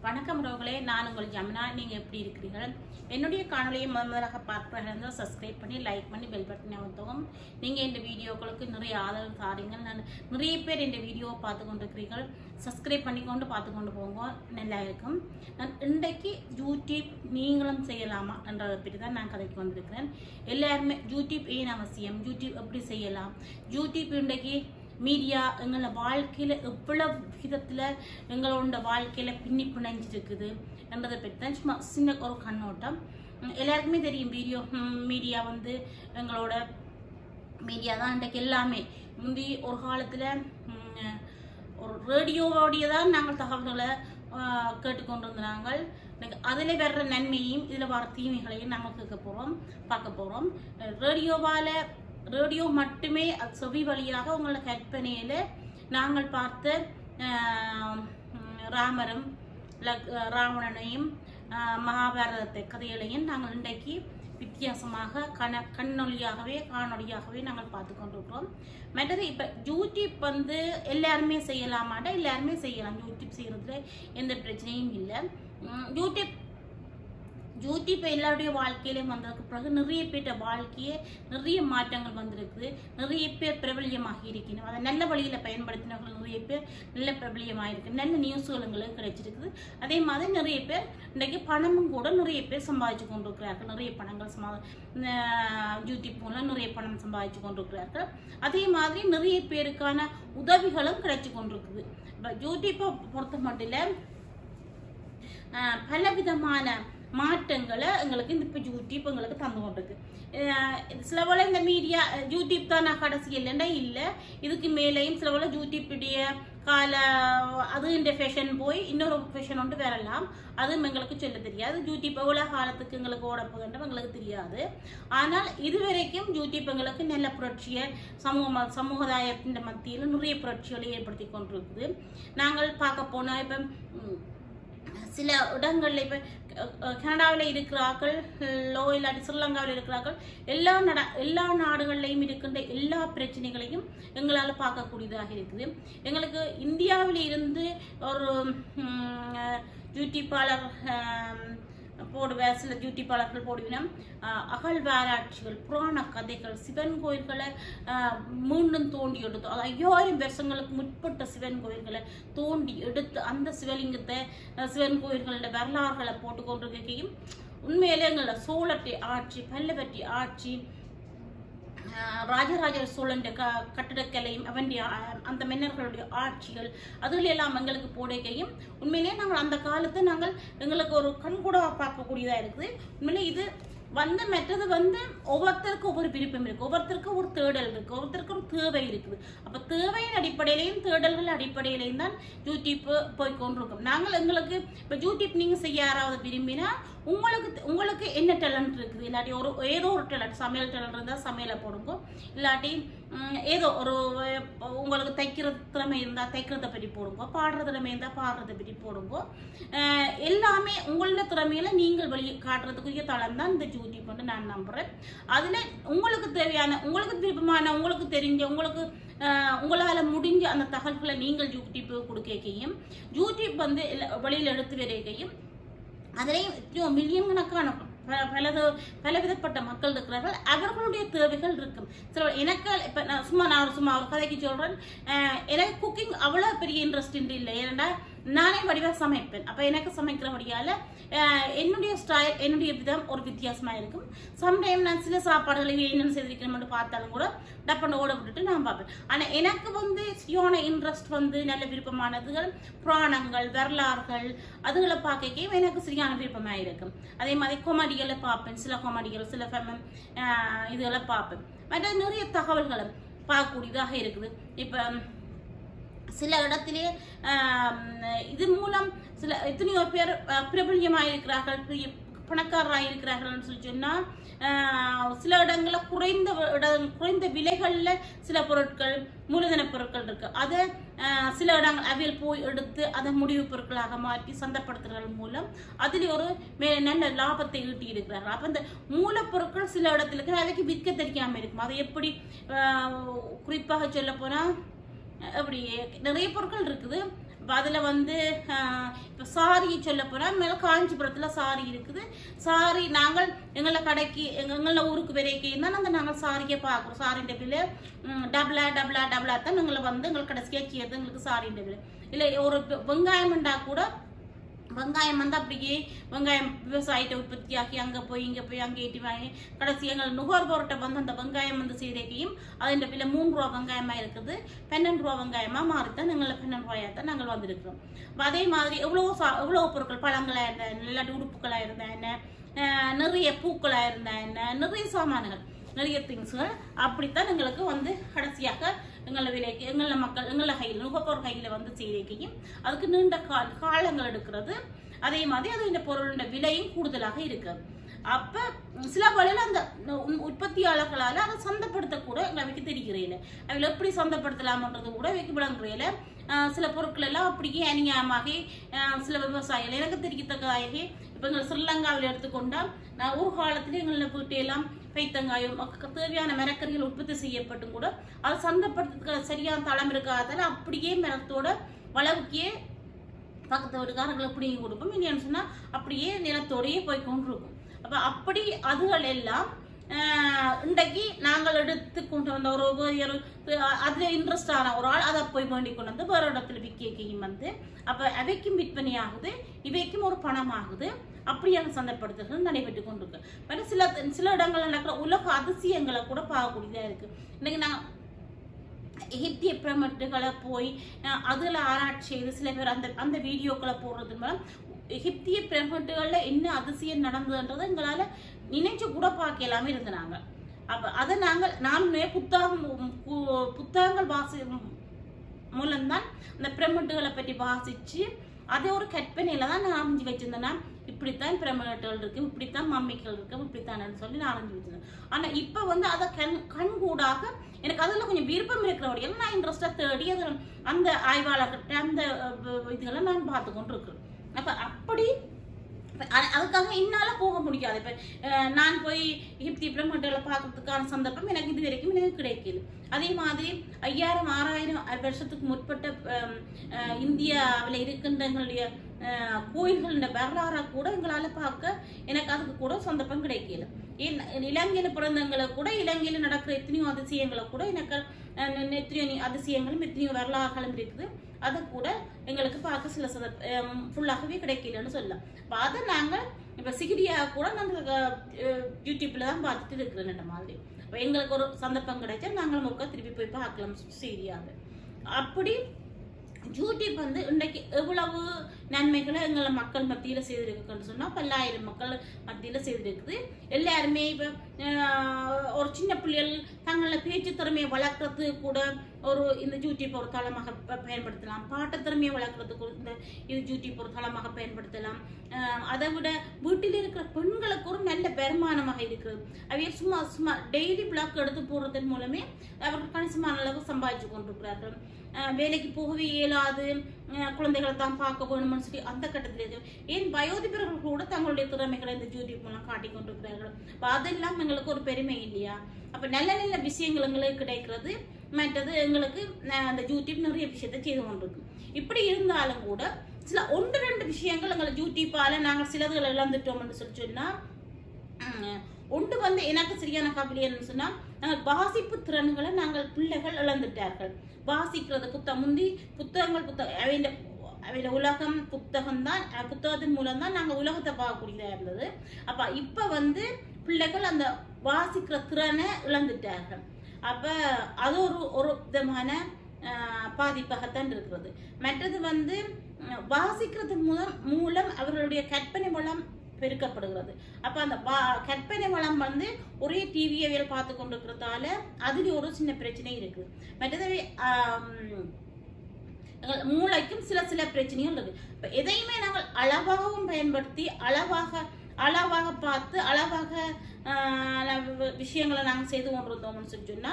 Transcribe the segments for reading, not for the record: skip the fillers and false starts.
வணக்கம் ரோகளே, நான் உங்கள் ஜமுனா. நீங்கள் எப்படி இருக்கிறீர்கள்? என்னுடைய காணொலியை முதலாக பார்க்கிறீர்கள் சப்ஸ்கிரைப் பண்ணி லைக் பண்ணி பெல் பட்டனை அமுத்தவும். நீங்கள் இந்த வீடியோக்களுக்கு நிறைய ஆதரவு தாரீங்கள். நான் நிறைய பேர் இந்த வீடியோவை பார்த்து கொண்டிருக்கிறீர்கள். சப்ஸ்கிரைப் பண்ணிக்கொண்டு பார்த்து கொண்டு போங்க, நல்லா இருக்கும். நான் இன்றைக்கு யூடியூப் நீங்களும் செய்யலாமா என்றதை பற்றி தான் நான் கதைக்கு வந்திருக்கிறேன். எல்லாருமே யூடியூப் ஏன் அவசியம், யூடியூப் எப்படி செய்யலாம், யூடியூப் இன்றைக்கு மீடியா எங்களோட வாழ்க்கையில் எவ்வளவு விதத்தில் எங்களோட வாழ்க்கையில் பின்னி பிணைஞ்சிருக்குது என்றதை பற்றி தான் சும்மா சின்ன ஒரு கண்ணோட்டம். எல்லாருக்குமே தெரியும், மீடியா வந்து எங்களோட மீடியா தான் இன்றைக்கு எல்லாமே. முந்தி ஒரு காலத்தில் ஒரு ரேடியோவோடைய தான் நாங்கள் தகவல்களை கேட்டுக்கொண்டிருந்தாங்க. அதில் வர்ற நன்மையும் இதில் வர தீமைகளையும் நாங்கள் பார்க்க போகிறோம். ரேடியோ மட்டுமே செவி வழியாக உங்களோட கற்பனையில் நாங்கள் பார்த்த ராமரும் ராவணனையும் மகாபாரதத்தை கதைகளையும் நாங்கள் இன்றைக்கு வித்தியாசமாக காணொலியாகவே நாங்கள் பார்த்து கொண்டிருக்கிறோம். மற்றது இப்போ யூடியூப் வந்து எல்லாருமே செய்யலாமாட்டா, எல்லாருமே செய்யலாம். யூடியூப் செய்யறதுல எந்த பிரச்சனையும் இல்லை. யூடியூப் எல்லாருடைய வாழ்க்கையிலும் வந்ததுக்கு பிறகு நிறைய பேர்ட்ட வாழ்க்கையே நிறைய மாற்றங்கள் வந்திருக்குது. நிறைய பேர் பிரபல்யமாகி இருக்கணும். அதை நல்ல வழியில் பயன்படுத்தினவர்கள் நிறைய பேர் நல்ல பிரபல்யமாக இருக்குது. நல்ல நியூஸ்கள் எங்களுக்கு கிடைச்சிருக்குது. அதே மாதிரி நிறைய பேர் இன்றைக்கு பணமும் கூட நிறைய பேர் சம்பாதிச்சு கொண்டிருக்கிறார்கள். நிறைய பணங்கள் யூடியூப் மூலம் நிறைய பணம் சம்பாதிச்சு கொண்டிருக்கிறார்கள். அதே மாதிரி நிறைய பேருக்கான உதவிகளும் கிடைச்சி கொண்டிருக்குது. யூடியூப்பை பொறுத்த மட்டும் பலவிதமான மாற்றங்களை எங்களுக்கு இப்போ யூடியூப் எங்களுக்கு தந்து கொண்டிருக்கு. சில போல இந்த மீடியா யூடியூப் தான் நான் கடைசி இல்லைன்னா இல்லை, இதுக்கு மேலேயும் சில போல யூடியூப்புடைய அது இந்த ஃபேஷன் போய் இன்னொரு ஃபேஷன் ஒன்று வரலாம். அதுவும் எங்களுக்கு சொல்ல தெரியாது. யூடியூப் எவ்வளோ காலத்துக்கு எங்களுக்கு ஓட போகுதுன்ற எங்களுக்கு தெரியாது. ஆனால் இதுவரைக்கும் யூடியூப் எங்களுக்கு நல்ல புரட்சியை சமுதாயத்தின் மத்தியில் நிறைய புரட்சிகளை ஏற்படுத்தி கொண்டிருக்குது. நாங்கள் பார்க்க போனால் இப்போ சில இடங்கள்ல இப்போ கனடாவில் இருக்கிறார்கள், இல்லாட்டி ஸ்ரீலங்காவில் இருக்கிறார்கள், எல்லா நாடுகள்லையும் இருக்கின்ற எல்லா பிரச்சனைகளையும் எங்களால் பார்க்கக்கூடியதாக இருக்குது. எங்களுக்கு இந்தியாவில் இருந்து ஒரு யூடியூப்பாளர் போடுவேன், சில யூடியூப்பாளர்கள் போடுவினோம் அகழ்வாராய்ச்சிகள், புராண கதைகள், சிவன் கோயில்களை மீண்டும் தோண்டி எடுத்து, அது 5000 வருஷங்களுக்கு முற்பட்ட சிவன் கோயில்களை தோண்டி எடுத்து அந்த சிவன் கோயில்களோட வரலாறுகளை போட்டுக்கொண்டிருக்கையும் உண்மையிலே எங்களோட சோழட்டி ஆட்சி, பல்லவட்டி ஆட்சி, ராஜராஜ சோழன் கட்டிடக்கலையும் அந்த மன்னர்களுடைய ஆட்சிகள் அதுல எல்லாம் எங்களுக்கு போடைக்கையும் உண்மையிலேயே நாங்கள் அந்த காலத்தை எங்களுக்கு ஒரு கண்கூட பார்க்கக்கூடியதா இருக்குது. உண்மையிலே இது மற்றது ஒவ்வொருத்தருக்கும் ஒவ்வொரு விருப்பம் இருக்கு, ஒவ்வொருத்தருக்கும் ஒரு தேடல் இருக்கு, ஒவ்வொருத்தருக்கும் ஒரு தேவை இருக்குது. அப்ப தேவையின் அடிப்படையிலையும் தேடல்கள் அடிப்படையிலையும் தான் யூடியூப் போய் கொண்டிருக்கோம். நாங்கள் எங்களுக்கு இப்ப யூடியூப் நீங்க செய்ய யாராவது விரும்பினா உங்களுக்கு என்ன டேலண்ட் இருக்குது, இல்லாட்டி ஏதோ ஒரு டேலண்ட், சமையல் டேலண்ட் இருந்தால் சமையலை போடுங்க, இல்லாட்டி ஏதோ ஒரு உங்களுக்கு தைக்கிற திறமை இருந்தால் தைக்கிறத பற்றி போடுங்க, பாடுற திறமை இருந்தால் பாடுறதை பற்றி போடுங்க. எல்லாமே உங்களோட திறமையில நீங்கள் காட்டுறதுக்குரிய தளம் தான் இந்த யூடியூப் வந்து நான் நம்புறேன். அதுல உங்களுக்கு தேவையான, உங்களுக்கு விருப்பமான, உங்களுக்கு தெரிஞ்ச, உங்களால முடிஞ்ச அந்த தகவல்களை நீங்கள் யூடியூப் கொடுக்கையும் யூடியூப் வெளியில எடுத்து வரைக்கையும் அதிலையும் மில்லியன் கணக்கான பலவிதப்பட்ட மக்கள் இருக்கிறார்கள். அவர்களுடைய தேவைகள் இருக்கும். எனக்கு இப்ப நான் சும்மா ஒரு கதைக்கு சொல்றேன். எனக்கு குக்கிங் அவ்வளவு பெரிய இன்ட்ரெஸ்ட் இல்லை. ஏன்னா நானே வடிவாக சமைப்பேன். அப்ப எனக்கு சமைக்கிற வழியால என்னுடைய ஸ்டைல், என்னுடைய விதம் ஒரு வித்தியாசமா இருக்கும். சம்டைம் நான் சில சாப்பாடுகளை என்னென்னு செய்திருக்கணும்னு பார்த்தாலும் கூட டப்பனை ஓட விட்டுட்டு நான் பார்ப்பேன். ஆனா எனக்கு சியோன இன்ட்ரெஸ்ட் நல்ல விருப்பமானதுகள் புராணங்கள், வரலாறுகள், அதுகளை பார்க்க எனக்கு சரியான விருப்பமா இருக்கும். அதே மாதிரி கொமெடிகளை பார்ப்பேன், சில கொமெடிகள், சில இதுகளை பார்ப்பேன். மற்ற நிறைய தகவல்களை பார்க்கக்கூடியதாக இருக்குது. இப்ப சில இடத்திலே இது மூலம் எத்தனையோ பேர் பிரபல்யமாயிருக்கிறார்கள், பணக்காரராக இருக்கிறார்கள் சொல்லி சொன்னா சில இடங்களில் குறைந்த விலைகள்ல சில பொருட்கள், மூலதன பொருட்கள் இருக்கு. அதை சில இடங்கள் அவையில் போய் எடுத்து அதை முடிவு பொருட்களாக மாற்றி சந்தைப்படுத்துறதன் மூலம் அதில் ஒரு நல்ல லாபத்தை ஈட்டி இருக்கிறார்கள். அப்ப இந்த மூலப்பொருட்கள் சில இடத்துல இருக்கு, அதுக்கு விற்க தெரியாம இருக்கும். அதை எப்படி குறிப்பாக சொல்ல போனா அப்படி நிறைய பொருட்கள் இருக்குது. அதில் வந்து இப்போ சாரி சொல்ல போனால் மேலே காஞ்சிபுரத்தில் சாரி இருக்குது. சாரி நாங்கள் எங்களை கடைக்கு எங்கள ஊருக்கு வரைக்கும் தான் நாங்கள் சாரியை பார்க்குறோம். சாரின்ற விலை டபுளா தான் எங்களை வந்து எங்களுக்கு கடைசியாக செய்யறது எங்களுக்கு சாரின்ற விலை. இல்லை ஒரு வெங்காயம்ண்டா கூட வெங்காயம் வந்து அப்படியே வெங்காயம் விவசாயத்தை உற்பத்தியாக்கி அங்கே போய் இங்கே போய் அங்கே ஏற்றி வாங்கி கடைசி எங்கள் நுகர்வோர்கிட்ட வந்து அந்த வெங்காயம் வந்து செய்தைக்கையும் அதன் விலை 3 ரூபா வெங்காயமாக இருக்குது 12 ரூபா வெங்காயமாக மாறித்தான் எங்களை 12 ரூபாயாத்தான் நாங்கள் வந்திருக்கிறோம். அதே மாதிரி எவ்வளோ பொருட்கள் பழங்களாக இருந்தா என்ன, இல்லாட்டி உடுப்புகளாக இருந்தா என்ன, நிறைய பூக்களாக இருந்தா என்ன, நிறைய சாமான்கள் நிறைய திங்ஸ்கள் அப்படித்தான் எங்களுக்கு வந்து கடைசியாக எங்களை விலைக்கு எங்களை மக்கள் எங்களை கையில் நுகர்வோர் கையில் வந்து செய்திக்கையும் அதுக்கு நீண்ட காலங்கள் எடுக்கிறது. அதே மாதிரி அது இந்த பொருளோட விலையும் கூடுதலாக இருக்கிறது. அப்போ சில வழியில் அந்த உற்பத்தியாளர்களால் அதை சந்தைப்படுத்தக்கூட எங்களுக்கு தெரிகிறேன். அதில் எப்படி சந்தைப்படுத்தலாம்ன்றது கூட வைக்க விளங்குறையில சில பொருட்கள் எல்லாம் அப்படியே அநியாயமாகி சில விவசாயிகள் எனக்கு தெரியத்தக்கதாகி இப்போ எங்களை ஸ்ரீலங்காவில் எடுத்துக்கொண்டால் ஒரு காலத்தில் எங்களை வீட்டையெல்லாம் பைத்தங்காயம் தேவையான மரக்கறிகள் உற்பத்தி செய்யப்பட்டும் கூட அது சந்தைப்படுத்துறதுக்கு சரியான தளம் இருக்காதால அப்படியே மரத்தோட வளவுக்கே பக்கத்து வீட்டுக்காரங்களை பிடிங்கி கொடுப்போம். இல்லைன்னு சொன்னால் அப்படியே நிலத்தோடையே போய் கொண்டிருக்கும். அப்போ அப்படி அதுகள் எல்லாம் இன்றைக்கு நாங்கள் எடுத்து கொண்டு வந்த ஒரு அதுல இன்ட்ரெஸ்ட் ஆன ஒரு ஆள் அதை போய் வேண்டி கொண்டு வந்து வேற இடத்துல விற்கையும் வந்து அப்ப அவைக்கும் விற்பனை ஆகுது, இவைக்கும் ஒரு பணம் ஆகுது. அப்படியான சந்தைப்படுத்தல்கள் நடைபெற்று கொண்டிருக்கு. சில இடங்கள்ல நடக்கிற உலக அதிசயங்களை கூட பார்க்கக்கூடியதா இருக்கு. இன்னைக்கு நான் எகிப்திய பிரமிட்டுகளை போய் அதுல ஆராய்ச்சி செய்து சில பேர் அந்த வீடியோக்களை போடுறது மூலம் எகிப்திய பிரமிட்டுகள்ல என்ன அதிசயம் நடந்ததுன்றதை எங்களால நினைச்சு கூட பார்க்கலாமே இருந்தாங்க. அப்ப அதை நானுமே புத்தகங்கள் மூலம்தான் அந்த பிரமிட்டுகளை பற்றி வாசிச்சு அதே ஒரு கற்பனையில தான் நான் அறிஞ்சு வச்சிருந்தேன்னா இப்படித்தான் பிரமிட்டுகள் இருக்கு, இப்படித்தான் மம்மிகள் இருக்கு, இப்படித்தான் சொல்லி நான் அறிஞ்சு வச்சிருந்தேன். ஆனா இப்ப வந்து அதை கண்கூடாக எனக்கு அதுல கொஞ்சம் விருப்பம் இருக்கிறபடியால நான் இன்ட்ரெஸ்டா தேடி அது அந்த ஆய்வாளர்கிட்ட அந்த இதுகளை நான் பார்த்து கொண்டு இருக்கிறேன். அப்ப அப்படி அதுக்காக என்னால போக முடியாது. இப்ப நான் போய் எகிப்திய பிரமிட்டுகளை பார்க்கறதுக்கான சந்தர்ப்பம் எனக்கு இது வரைக்கும் எனக்கு கிடைக்குது. அதே மாதிரி 5000-6000 வருஷத்துக்கு முற்பட்ட இந்தியாவில் இருக்கின்றங்களுடைய கோயில்கள வரலாறா கூட எங்களால பார்க்க எனக்கு அதுக்கு கூட சந்தர்ப்பம் கிடைக்கல. இலங்கையில பிறந்தவங்களை கூட இலங்கையில நடக்கிற எத்தனையோ அதிசயங்களை கூட எனக்கு எத்தனையோ அதிசயங்களும் எத்தனையோ வரலாறுகளும் இருக்குது. அதை கூட எங்களுக்கு பார்க்க சில ஃபுல்லாகவே கிடைக்கலன்னு சொல்லலாம். அப்போ அதை நாங்கள் இப்போ சிகிரியா கூட நாங்கள் யூடியூப்ல தான் பார்த்துட்டு இருக்கிறோம் மாதிரி. இப்போ எங்களுக்கு ஒரு சந்தர்ப்பம் கிடைச்சா நாங்களும் ஒருக்கா திருப்பி போய் பார்க்கலாம் சிகிரியாவை. அப்படி யூடியூப் வந்து இன்றைக்கு எவ்வளவு நன்மைகளை எங்களை மக்கள் மத்தியில செய்திருக்குன்னு சொன்னா 10,000 மக்கள் மத்தியில செய்திருக்குது. எல்லாருமே இப்ப ஒரு சின்ன பிள்ளைகள் தங்கள பேச்சு திறமையை வளர்க்கறது கூட ஒரு இந்த யூடியூப் ஒரு தளமாக பயன்படுத்தலாம். பாட்டு திறமையை வளர்க்கறதுக்கு இந்த இது யூடியூப் ஒரு தளமாக பயன்படுத்தலாம். அதை விட வீட்டில் இருக்கிற பெண்களுக்கு ஒரு நல்ல வருமானமாக இருக்கிறது. அவைய சும்மா டெய்லி பிளாக் எடுத்து போடுறதன் மூலமே அவர்கள் கணிசமான அளவு சம்பாதிச்சு கொண்டிருக்கிறார்கள். வேலைக்கு போகவே இயலாது, குழந்தைகளை தான் பார்க்க வேணும்னு சொல்லி அந்த கட்டத்தில் ஏன் வயோதிபர்கள் கூட தங்களுடைய திறமைகளை இந்த யூடியூப் மூலம் காட்டிக் கொண்டிருக்கிறார்கள். அதெல்லாம் எங்களுக்கு ஒரு பெருமை இல்லையா? அப்ப நல்ல நல்ல விஷயங்கள் எங்களுக்கு கிடைக்கிறது. மற்றது எங்களுக்கு அந்த யூடியூப் நிறைய விஷயத்தை செய்து கொண்டிருக்கு. இப்படி இருந்தாலும் கூட சில 1-2 விஷயங்கள் எங்களை யூடியூப்பால நாங்கள் சிலதுகளை இழந்துட்டோம்னு சொல்லி சொன்னா ஒன்று வந்து எனக்கு சரியான கவலைன்னு சொன்னா நாங்கள் வாசிப்பு திறன்களை நாங்கள் பிள்ளைகள் இழந்துட்டார்கள். வாசிக்கிறது முந்தி புத்தகங்கள் அவையில உலகம் புத்தகத்தின் மூலம் தான் நாங்கள் உலகத்தை பார்க்கக்கூடியதா இருந்தது. அப்ப இப்ப வந்து பிள்ளைகள் அந்த வாசிக்கிற திறனை இழந்துட்டார்கள். அப்ப அது ஒரு விதமான பாதிப்பாகத்தான் இருக்கிறது. மற்றது வந்து வாசிக்கிறது மூலம் அவர்களுடைய கற்பனை வளம் பெருக்கப்படுகிறது. அப்ப அந்த கற்பனை வளம் வந்து ஒரே டிவியை பார்த்து கொண்டிருக்கிறதால அதுல ஒரு சின்ன பிரச்சனை இருக்கு. மற்றது மூளைக்கும் சில பிரச்சனைகள் இருக்கு. இப்ப எதையுமே நாங்கள் அளவாகவும் பயன்படுத்தி அளவாக பார்த்து அளவாக விஷயங்களை நாங்கள் செய்து கொண்டிருந்தோம்னு சொல்லி சொன்னா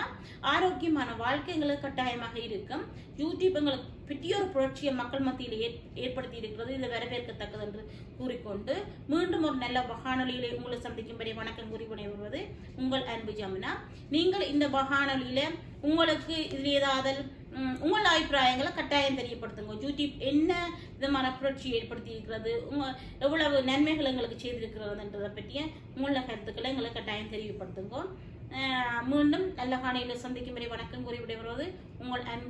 ஆரோக்கியமான வாழ்க்கை எங்களுக்கு கட்டாயமாக இருக்கும். யூடியூப் எங்களுக்கு பெரிய ஒரு புரட்சியை மக்கள் மத்தியில் ஏற்படுத்தி இருக்கிறது. இதை வரவேற்கத்தக்கது என்று கூறிக்கொண்டு மீண்டும் ஒரு நல்ல காணொலியில உங்களை சந்திக்கும்படி வணக்கம் கூறி விடைபெறுவது உங்கள் அன்பு ஜமுனா. நீங்கள் இந்த காணொலியில உங்களுக்கு இதில் ஏதாவது உங்கள் அபிப்பிராயங்களை கட்டாயம் தெரியப்படுத்துங்க. யூடியூப் என்ன விதமான புரட்சி ஏற்படுத்தி இருக்கிறது, எவ்வளவு நன்மைகள் எங்களுக்கு செய்திருக்கிறதுன்றதை பற்றிய உங்களோட கருத்துக்களை எங்களை கட்டாயம் தெரியப்படுத்துங்க. மீண்டும் நல்ல காலையில் சந்திக்கும் வரை வணக்கம் கூறி விடைபெறுவது உங்கள் அன்பு